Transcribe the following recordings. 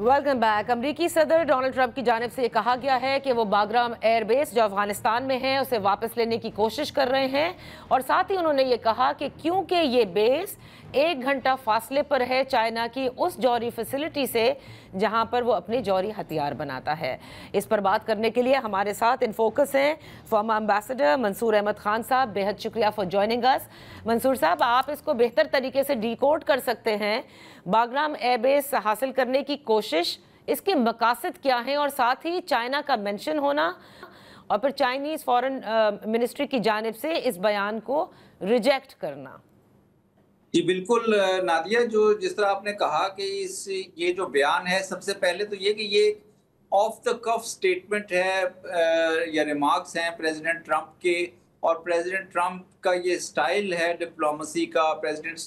Welcome back. अमरीकी सदर Donald Trump की जानिब से कहा गया है कि वो बाग्राम एयरबेस जो अफगानिस्तान में है उसे वापस लेने की कोशिश कर रहे हैं, और साथ ही उन्होंने ये कहा कि क्योंकि ये बेस 1 घंटा फासले पर है चाइना की उस जौहरी फैसिलिटी से जहां पर वो अपने जौहरी हथियार बनाता है। इस पर बात करने के लिए हमारे साथ इन फोकस हैं फॉर्मर एम्बेसडर मंसूर अहमद खान साहब। बेहद शुक्रिया फॉर जॉइनिंग अस। मंसूर साहब, आप इसको बेहतर तरीके से डिकोड कर सकते हैं, बाग्राम एयरबेस हासिल करने की कोशिश, इसके मकासद क्या हैं, और साथ ही चाइना का मेंशन होना और फिर चाइनीज फॉरेन मिनिस्ट्री की जानिब से इस बयान को रिजेक्ट करना। जी बिल्कुल नादिया, जो जिस तरह आपने कहा कि ये जो बयान है, सबसे पहले तो ये कि ये ऑफ द कफ स्टेटमेंट है या रिमार्क्स हैं प्रेसिडेंट ट्रंप के, और प्रेसिडेंट ट्रंप का ये स्टाइल है डिप्लोमेसी का, प्रेसिडेंट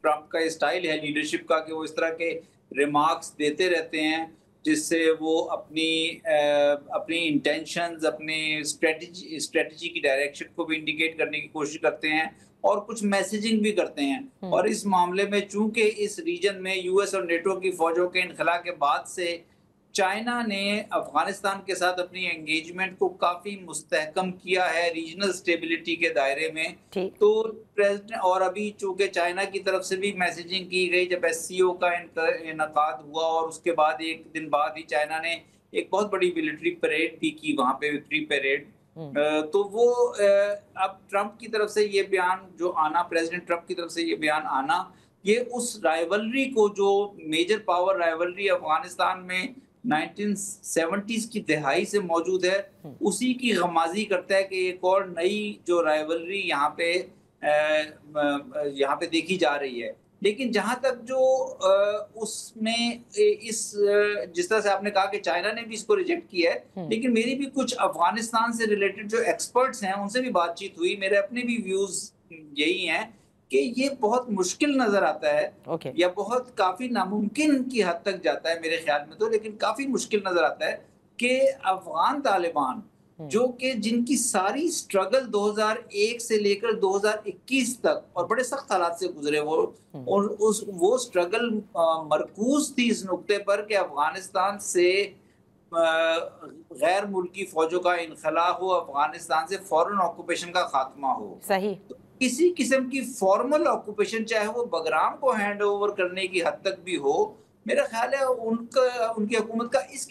ट्रंप का ये स्टाइल है लीडरशिप का कि वो इस तरह के रिमार्क्स देते रहते हैं जिससे वो अपनी इंटेंशंस, अपनी स्ट्रेटजी की डायरेक्शन को भी इंडिकेट करने की कोशिश करते हैं और कुछ मैसेजिंग भी करते हैं। और इस मामले में चूंकि इस रीजन में यूएस और नेटो की फौजों के इनखला के बाद से चाइना ने अफगानिस्तान के साथ अपनी एंगेजमेंट को काफी मुस्तहकम किया है रीजनल स्टेबिलिटी के दायरे में। तो प्रेसिडेंट, और अभी चूंकि चाइना की तरफ से भी मैसेजिंग की गई जब एससीओ का इनकाद हुआ, और उसके बाद एक दिन बाद ही चाइना ने एक बहुत बड़ी मिलिट्री परेड भी की वहां पे, विक्ट्री परेड। तो वो अब ट्रंप की तरफ से ये बयान जो आना, प्रेसिडेंट ट्रंप की तरफ से ये बयान आना, ये उस राइवलरी को, जो मेजर पावर राइवलरी अफगानिस्तान में 1970s की दिहाई से मौजूद है, उसी की गमाजी करता है कि एक और नई जो राइवलरी यहाँ पे देखी जा रही है। लेकिन जहां तक जो उसमें जिस तरह से आपने कहा कि चाइना ने भी इसको रिजेक्ट किया है, लेकिन मेरी भी कुछ अफगानिस्तान से रिलेटेड जो एक्सपर्ट्स हैं उनसे भी बातचीत हुई, मेरे अपने भी व्यूज यही हैं कि ये बहुत मुश्किल नजर आता है या बहुत काफी नामुमकिन की हद तक जाता है मेरे ख्याल में तो, लेकिन काफी मुश्किल नजर आता है कि अफगान तालिबान जो कि जिनकी सारी स्ट्रगल 2001 से लेकर 2021 तक और बड़े सख्त हालात से गुजरे वो, और वो स्ट्रगल मरकूज थी इस नुक्ते पर कि अफगानिस्तान से गैर मुल्की फौजों का इनखला हो, अफगानिस्तान से फॉरेन ऑक्यूपेशन का खात्मा हो। सही। तो किसी किस्म की फॉर्मल ऑक्यूपेशन, चाहे वो बगराम को हैंड ओवर करने की हद तक भी हो, मेरा ख्याल है उनकी हुकूमत का इस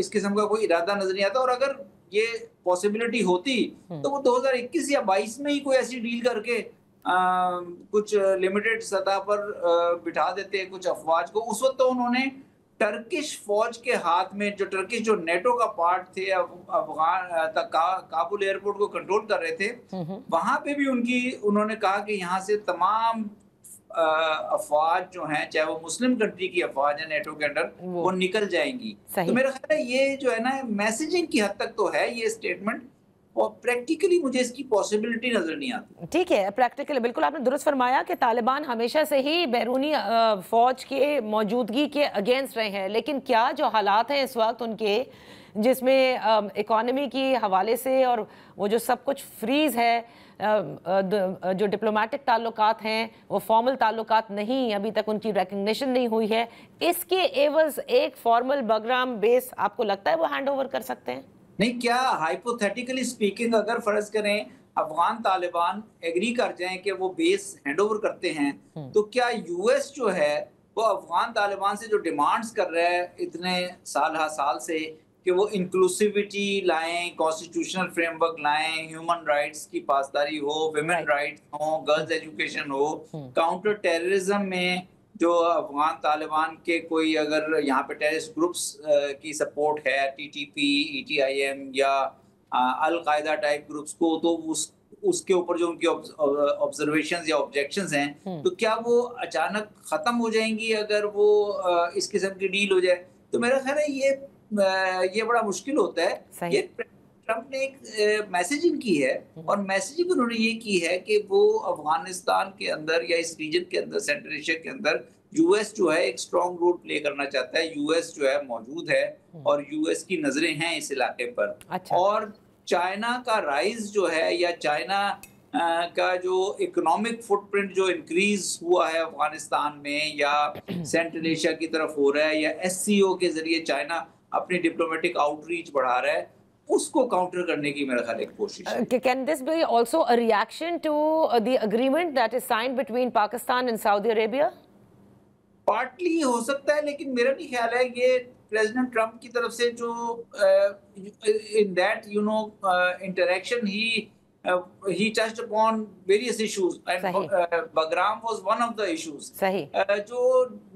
किस्म का कोई इरादा नजर नहीं आता। और अगर ये पॉसिबिलिटी होती तो वो 2021 या 22 में ही कोई ऐसी डील करके कुछ लिमिटेड सतह पर बिठा देते कुछ अफवाज को। उस वक्त तो उन्होंने टर्किश फौज के हाथ में, जो नेटो का पार्ट थे, अफगान तक काबुल एयरपोर्ट को कंट्रोल कर रहे थे, वहां पे भी उन्होंने कहा कि यहाँ से तमाम अफवाज जो हैं, चाहे वो मुस्लिम कंट्री की अफवाज है नेटो के अंडर, वो निकल जाएंगी। तो मेरा ख्याल है ये जो है ना, मैसेजिंग की हद तक तो है ये स्टेटमेंट, और प्रैक्टिकली मुझे इसकी पॉसिबिलिटी नजर नहीं आती। ठीक है, प्रैक्टिकली बिल्कुल आपने दुरुस्त फरमाया कि तालिबान हमेशा से ही बैरूनी फौज के मौजूदगी के अगेंस्ट रहे हैं, लेकिन क्या जो हालात हैं इस वक्त उनके, जिसमें इकॉनमी की हवाले से और वो जो सब कुछ फ्रीज है, जो डिप्लोमेटिक ताल्लुकात हैं वो फॉर्मल ताल्लुकात नहीं, अभी तक उनकी रिकग्निशन नहीं हुई है, इसके एवज एक फॉर्मल बाग्राम बेस आपको लगता है वो हैंड ओवर कर सकते हैं? नहीं, क्या हाइपोथेटिकली स्पीकिंग अगर फर्ज करें अफगान तालिबान एग्री कर जाएं कि वो बेस हैंडओवर करते हैं, तो क्या यूएस जो है वो अफगान तालिबान से जो डिमांड्स कर रहा है इतने साल से कि वो इंक्लूसिविटी लाएं, कॉन्स्टिट्यूशनल फ्रेमवर्क लाएं, ह्यूमन राइट्स की पासदारी हो, विमेन राइट्स हो, गर्ल्स एजुकेशन हो, काउंटर टेररिज्म में जो अफगान तालिबान के कोई अगर यहाँ पे टेररिस्ट ग्रुप्स की सपोर्ट है, टीटीपी, ईटीआईएम या अल-कायदा टाइप ग्रुप्स को, तो उसके ऊपर जो उनकी ऑब्जर्वेशंस या ऑब्जेक्शंस हैं, तो क्या वो अचानक खत्म हो जाएंगी अगर वो इस किस्म की डील हो जाए? तो मेरा ख्याल है ये बड़ा मुश्किल होता है। ये ट्रंप ने एक मैसेजिंग की है, और मैसेजिंग उन्होंने ये की है कि वो अफगानिस्तान के अंदर या इस रीजन के अंदर, सेंट्रल एशिया के अंदर, यूएस जो है एक स्ट्रॉन्ग रोल प्ले करना चाहता है। यूएस जो है मौजूद है और यूएस की नजरें हैं इस इलाके पर। और चाइना का राइज जो है, या चाइना का जो इकोनॉमिक फुटप्रिंट जो इंक्रीज हुआ है अफगानिस्तान में, या सेंट्रल एशिया की तरफ हो रहा है, या SCO के जरिए चाइना अपनी डिप्लोमेटिक आउटरीच बढ़ा रहा है, उसको काउंटर करने की मेरा ख्याल एक कोशिश है। Can this be also a reaction to the agreement that is signed between Pakistan and Saudi Arabia? Partly हो सकता है, लेकिन मेरा नहीं ख्याल है ये प्रेसिडेंट ट्रंप की तरफ से जो in that interaction he touched upon various issues and Bagram was one of the issues. सही। जो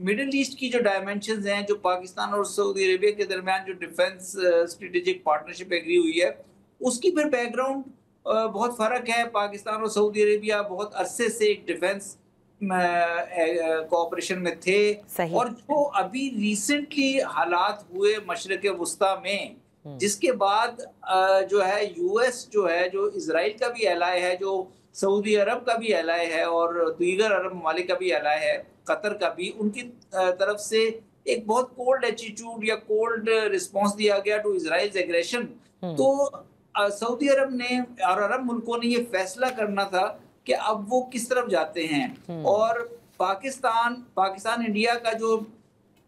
मिडिल ईस्ट की जो डायमेंशंस हैं, जो पाकिस्तान और सऊदी अरेबिया के दरमियान जो डिफेंस स्ट्रेटेजिक पार्टनरशिप एग्री हुई है, उसकी फिर बैकग्राउंड बहुत फर्क है। पाकिस्तान और सऊदी अरेबिया बहुत अरसे से एक डिफेंस कोऑपरेशन में थे, और जो अभी रिसेंटली हालात हुए मशरक़ वुस्ता में, जिसके बाद जो है US जो है, जो इजराइल का भी एलाय है, जो सऊदी अरब का भी एलाय है, और दीगर अरब ममालिक का भी एलाय है, कतर का भी, उनकी तरफ से एक बहुत कोल्ड एटीट्यूड या कोल्ड रिस्पांस दिया गया टू इजराइल्स एग्रेशन। तो सऊदी अरब ने और अरब मुल्कों ने ये फैसला करना था कि अब वो किस तरफ जाते हैं। और पाकिस्तान इंडिया का जो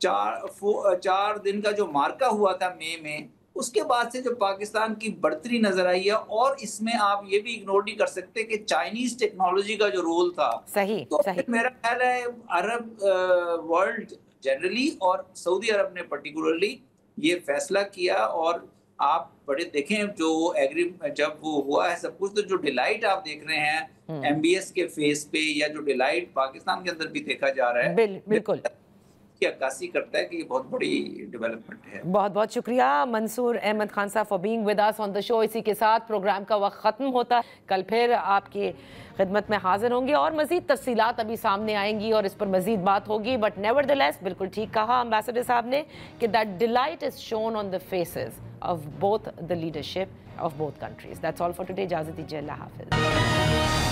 4 दिन का जो मार्का हुआ था मई में, उसके बाद से जो पाकिस्तान की बढ़तरी नजर आई है, और इसमें आप ये भी इग्नोर नहीं कर सकते कि चाइनीज टेक्नोलॉजी का जो रोल था। सही, तो सही। मेरा ख्याल है अरब वर्ल्ड जनरली और सऊदी अरब ने पर्टिकुलरली ये फैसला किया। और आप बड़े देखें जब वो हुआ है सब कुछ, तो जो डिलाइट आप देख रहे हैं MBS के फेस पे, या जो डिलाइट पाकिस्तान के अंदर भी देखा जा रहा है, बिल्कुल की अक्कासी करता है कि ये बहुत बड़ी डेवलपमेंट है। बहुत बहुत शुक्रिया मंसूर अहमद खान साहब for being with us on the show. इसी के साथ प्रोग्राम का वक्त ख़त्म होता है। कल फिर आपकी खिदमत में हाजिर होंगे और मज़ीद तफसीलात अभी सामने आएंगी और इस पर मज़ीद बात होगी। बट नेवरदलेस, बिल्कुल ठीक कहा एम्बेसडर साहब ने कि that delight is shown on the faces of both the leadership of both countries. That's all for today. इजाज़त दीजिए, अल्लाह हाफ़िज़।